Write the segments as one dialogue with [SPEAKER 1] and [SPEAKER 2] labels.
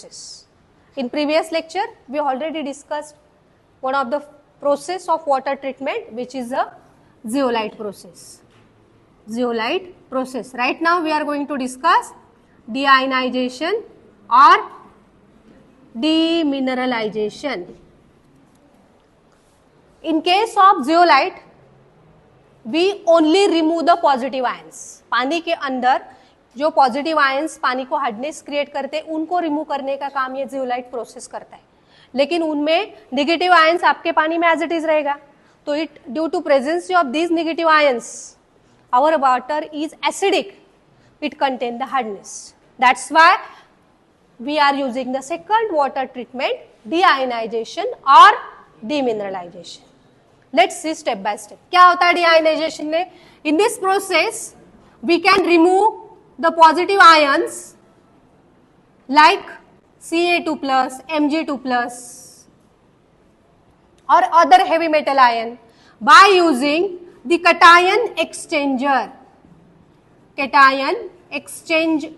[SPEAKER 1] process. In previous lecture, we already discussed one of the process of water treatment, which is a zeolite process. Zeolite process. Right now, we are going to discuss deionization or demineralization. In case of zeolite, we only remove the positive ions. पानी के अंदर जो positive ions पानी को hardness create करते हैं उनको remove करने का काम ये जियोलाइट प्रोसेस करता है, लेकिन उनमें नेगेटिव आयंस आपके पानी में एज इट इज रहेगा. तो it due to presence of these negative ions our water is acidic, it contain the hardness. That's why we are using the second water treatment, deionization और demineralization. Let's see step by step क्या होता है deionization में. In this process we can remove the positive ions like Ca2 plus, Mg2 plus or other heavy metal ion by using the cation exchanger, cation exchange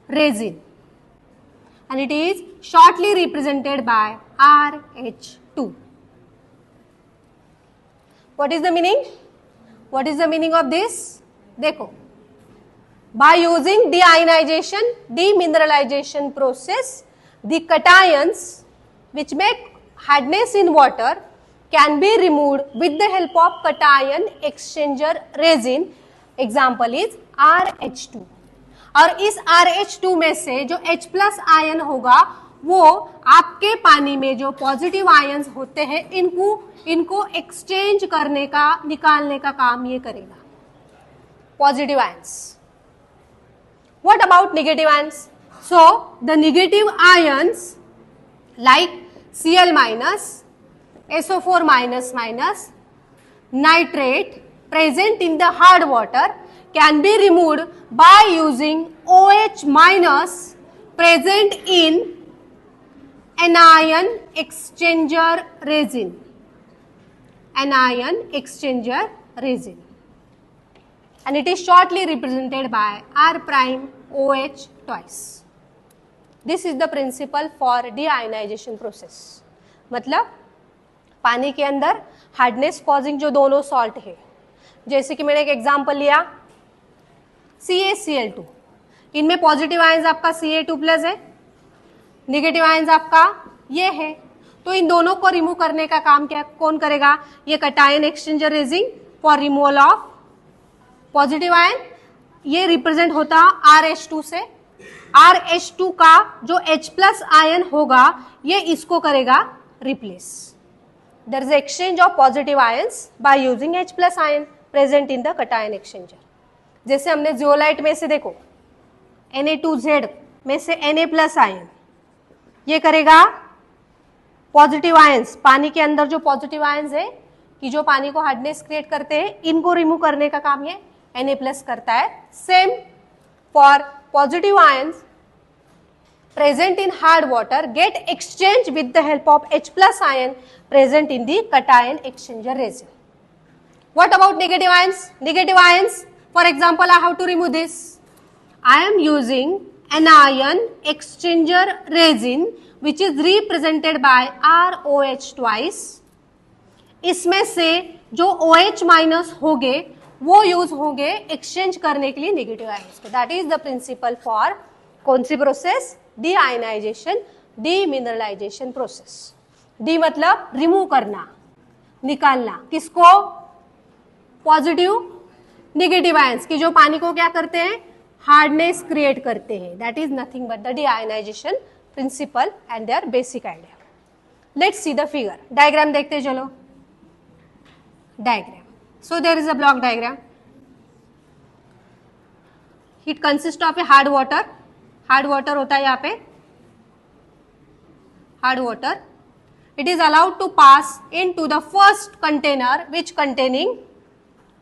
[SPEAKER 1] resin, and it is shortly represented by RH2. What is the meaning? What is the meaning of this? देखो, by using deionization, demineralization process, the cations which make hardness in water can be removed with the help of cation exchanger resin. Example is RH2. और इस RH2 में से जो H plus ion होगा वो आपके पानी में जो पॉजिटिव आयंस होते हैं इनको एक्सचेंज करने का, निकालने का काम ये करेगा. Positive ions. What about negative ions? So the negative ions like Cl minus, SO4 minus minus, nitrate present in the hard water can be removed by using OH minus present in anion exchanger resin. Anion exchanger resin. And it is shortly represented by R prime OH twice. This is the principle for deionization process. मतलब पानी के अंदर hardness causing जो दोनों salt है, जैसे कि मैंने एक एग्जांपल लिया CaCl2, इनमें पॉजिटिव आयंस आपका Ca2 प्लस है, नेगेटिव आयंस आपका ये है. तो इन दोनों को रिमूव करने का काम क्या कौन करेगा? ये cation exchanger resin for removal of positive ion. ये रिप्रेजेंट होता RH2 से. RH2 का जो H प्लस आयन होगा ये इसको करेगा replace. There is exchange of positive ions by using H plus ion present in the cation exchanger. जैसे हमने जियोलाइट में से देखो Na2Z में से Na प्लस आयन ये करेगा पॉजिटिव आयंस, पानी के अंदर जो पॉजिटिव आयंस है कि जो पानी को हार्डनेस क्रिएट करते हैं इनको रिमूव करने का काम ये Na प्लस करता है. Same for positive ions present in hard water get exchanged with the help of H plus ion present in the cation exchanger resin. What about negative ions? Negative ions, for example, I have to remove this. I am using anion exchanger resin which is represented by ROH twice. इसमें से जो OH minus होंगे वो use होंगे exchange करने के लिए negative ions को. That is the principle for कौन सी process? Deionization, demineralization process. De मतलब रिमूव करना, निकालना. किसको? पॉजिटिव नेगेटिव आयंस की जो पानी को क्या करते हैं? हार्डनेस क्रिएट करते हैं. That is nothing but the deionization principle and their basic idea. Let's see the figure. Diagram देखते चलो. Diagram. So there is a block diagram. It consists of a hard water. Hard water होता है यहाँ पे. Hard water. It is allowed to pass into the first container which containing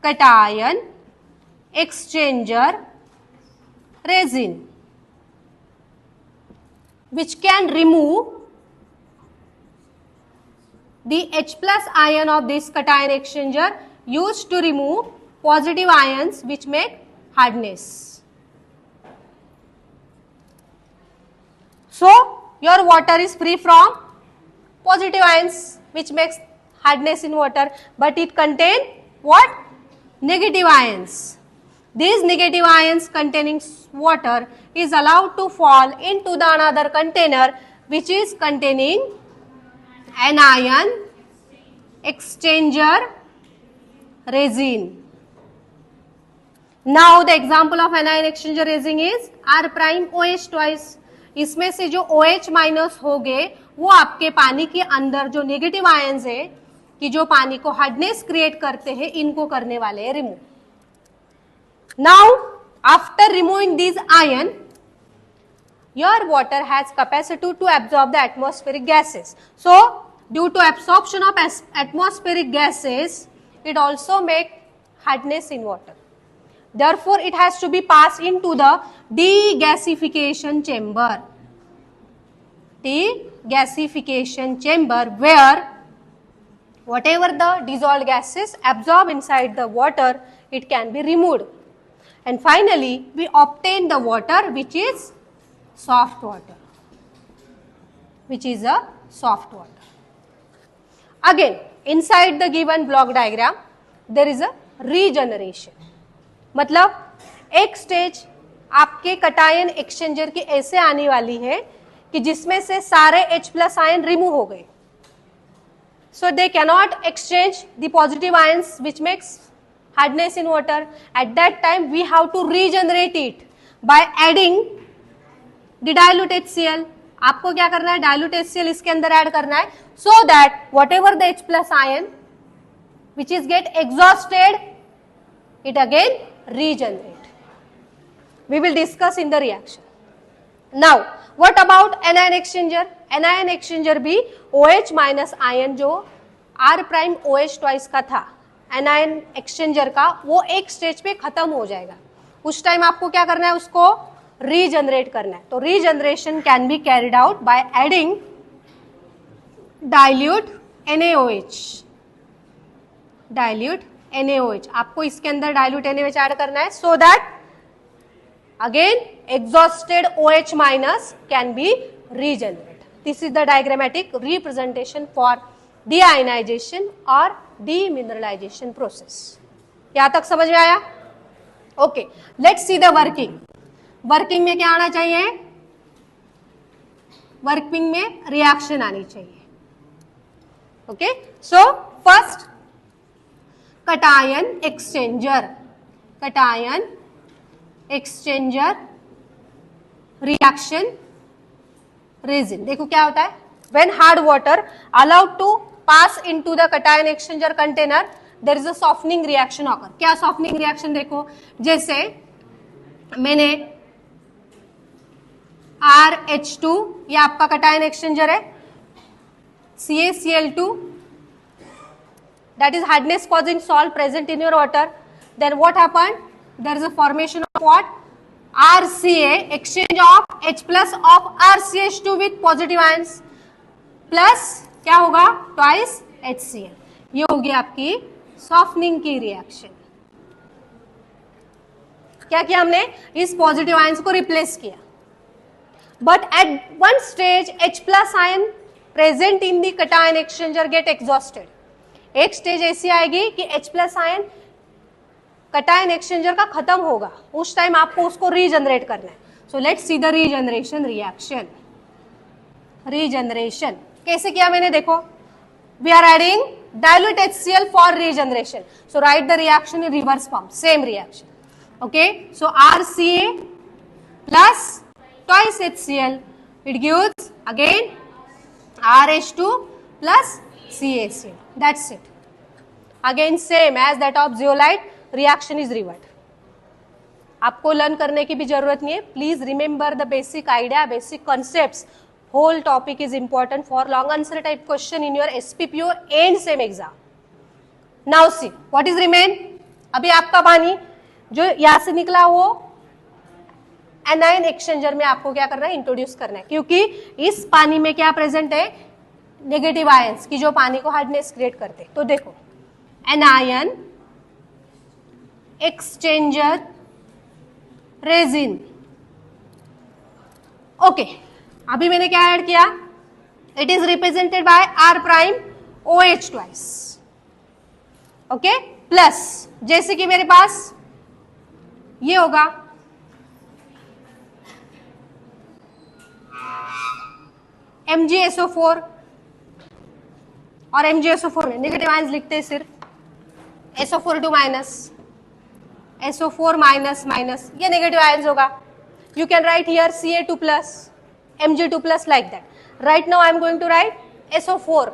[SPEAKER 1] cation exchanger resin, which can remove the H plus ion of this cation exchanger used to remove positive ions which make hardness. So your water is free from positive ions, which makes hardness in water, but it contain what? Negative ions. These negative ions containing water is allowed to fall into the another container which is containing anion exchanger resin. Now the example of anion exchanger resin is R prime OH twice. इसमें से जो OH minus हो गए वो आपके पानी के अंदर जो नेगेटिव आयंस है कि जो पानी को हार्डनेस क्रिएट करते हैं इनको करने वाले हैं remove. Now after removing this ion your water has capacity to absorb the atmospheric gases. So due to absorption of atmospheric gases, it also make hardness in water. Therefore it has to be passed into the degasification chamber. Degasification chamber where whatever the dissolved gases absorb inside the water, it can be removed. And finally we obtain the water which is soft water, which is a soft water. Again, inside the given block diagram, there is a regeneration. मतलब एक stage आपके cation exchanger की ऐसे आने वाली है कि जिसमें से सारे H प्लस आयन रिमूव हो गए. So they cannot exchange the positive ions which makes hardness in water. At that time we have to regenerate it by adding the dilute HCl. आपको क्या करना है? dilute HCl इसके अंदर add करना है so that whatever the H plus ion which is get exhausted, it again regenerate. We will discuss in the reaction. Now what about anion exchanger? anion exchanger भी OH minus ion जो R prime OH twice का था anion exchanger का, वो एक stage पे खत्म हो जाएगा. उस टाइम आपको क्या करना है? उसको रीजनरेट करना है. तो regeneration can be carried out by adding dilute NaOH. Dilute NaOH आपको इसके अंदर डाइल्यूट NaOH ऐड करना है so that again exhausted OH minus can be regenerate. This is the diagrammatic representation for deionization और demineralization process. यहां तक समझ में आया? Okay, let's see the working. Working में क्या आना चाहिए? वर्किंग में रिएक्शन आनी चाहिए. Okay, so first cation exchanger. Cation exchanger reaction resin. देखो क्या होता है? When hard water allowed to pass into the cation exchanger container there is a softening reaction occur. क्या सॉफ्टनिंग रिएक्शन? देखो जैसे मैंने RH2 ये आपका कटायन एक्सचेंजर है, CaCl2 that is hardness causing salt present in your water. Then what happened? There is a formation of what? RCA, exchange of H plus of RCH2 with positive ions plus क्या होगा? Twice HCl. ये होगी आपकी softening की reaction. क्या किया हमने? इस पॉजिटिव आयंस को रिप्लेस किया. But at one stage H plus ion present in the cation exchanger get exhausted. एक स्टेज ऐसी आएगी कि H plus ion cation exchanger का खत्म होगा. उस टाइम आपको उसको रीजनरेट करना है. So let's see the regeneration reaction. Regeneration कैसे किया मैंने? देखो, we are adding dilute HCl for regeneration. So write the reaction in reverse form. Same reaction. Okay, so RCA plus twice HCl, it gives again RH2 plus CaCl. That's it. Again same as that of zeolite, reaction is revert. आपको learn करने की भी जरूरत नहीं है. Please remember the basic idea, basic concepts. Whole topic is important for long answer type question in your SPPO and same exam. Now see what is remain. अभी आपका पानी जो यहां से निकला वो एनायन एक्सचेंजर में आपको क्या करना है? इंट्रोड्यूस करना है. क्योंकि इस पानी में क्या प्रेजेंट है? नेगेटिव आयंस की जो पानी को हार्डनेस क्रिएट करते हैं. तो देखो, एनायन एक्सचेंजर रेजिन. ओके, अभी मैंने क्या ऐड किया, it is represented by R prime OH twice, okay, plus जैसे कि मेरे पास ये होगा MgSO4, और MgSO4 में नेगेटिव आयंस लिखते हैं सिर्फ, SO4 minus, SO4 minus minus, ये नेगेटिव आयंस होगा. You can write here Ca2 plus Mg2 plus like that. Right now I am going to write SO4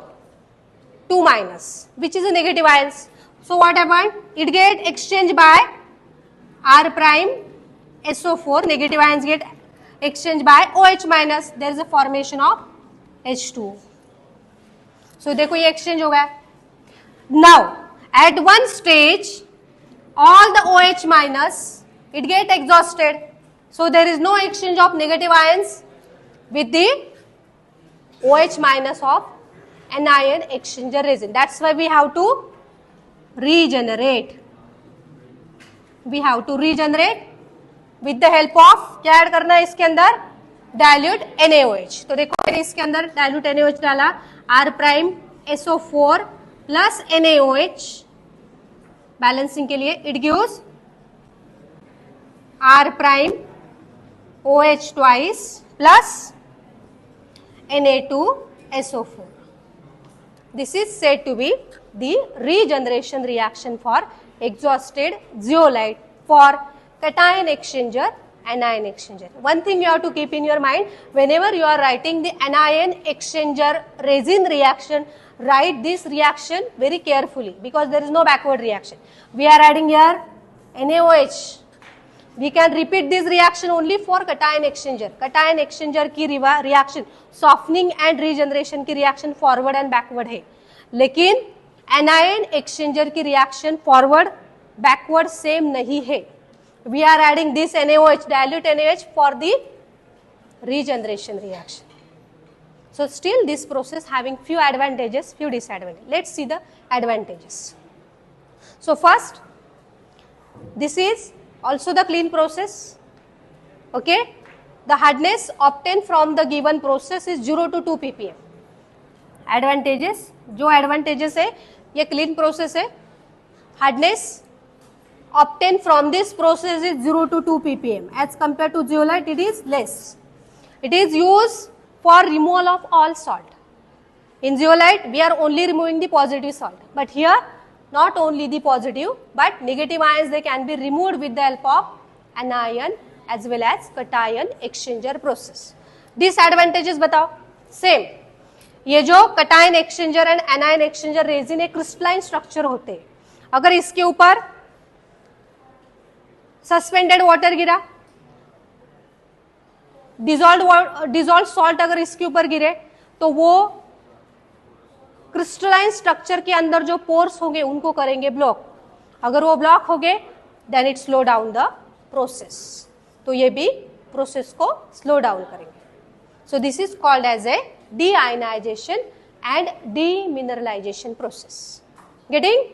[SPEAKER 1] 2 minus, which is a negative ions. So what happened? It get exchanged by R prime SO4, negative ions get exchanged by OH minus. There is a formation of H2. So देखो ये exchange हो गया. Now at one stage all the OH minus it get exhausted. So there is no exchange of negative ions with the OH minus of anion exchanger resin. That's why we have to regenerate. We have to regenerate with the help of, क्या add करना है इसके अंदर, dilute NaOH. तो देखो मैंने इसके अंदर डायल्यूट NaOH डाला, R prime SO4 plus NaOH balancing के लिए. It gives R prime OH twice plus Na2SO4. This is said to be the regeneration reaction for exhausted zeolite for cation exchanger, anion exchanger. One thing you have to keep in your mind, whenever you are writing the anion exchanger resin reaction, write this reaction very carefully because there is no backward reaction. We are adding here NaOH. We can repeat this reaction only for cation exchanger. Cation exchanger की reaction softening and regeneration की reaction forward and backward है, लेकिन anion exchanger की reaction forward backward same नहीं है. We are adding this NaOH, dilute NaOH for the regeneration reaction. So still this process having few advantages, few disadvantages. Let's see the advantages. So first, this is also the clean process, okay. The hardness obtained from the given process is 0 to 2 ppm. Advantages, जो advantages है, ये clean process है. Hardness obtained from this process is 0 to 2 ppm. As compared to zeolite, it is less. It is used for removal of all salt. In zeolite, we are only removing the positive salt, but here not only the positive but negative ions, they can be removed with the help of anion as well as cation exchanger process. Disadvantages बताओ. Same, ये जो cation exchanger and anion exchanger resin एक crystalline structure होते हैं. अगर इसके ऊपर suspended water गिरा, dissolved salt अगर इसके ऊपर गिरे, तो वो क्रिस्टलाइन स्ट्रक्चर के अंदर जो पोर्स होंगे उनको करेंगे ब्लॉक. अगर वो ब्लॉक हो गए then it slow down the process. तो ये भी प्रोसेस को स्लो डाउन करेंगे. So this is called as a deionization and demineralization process. Getting?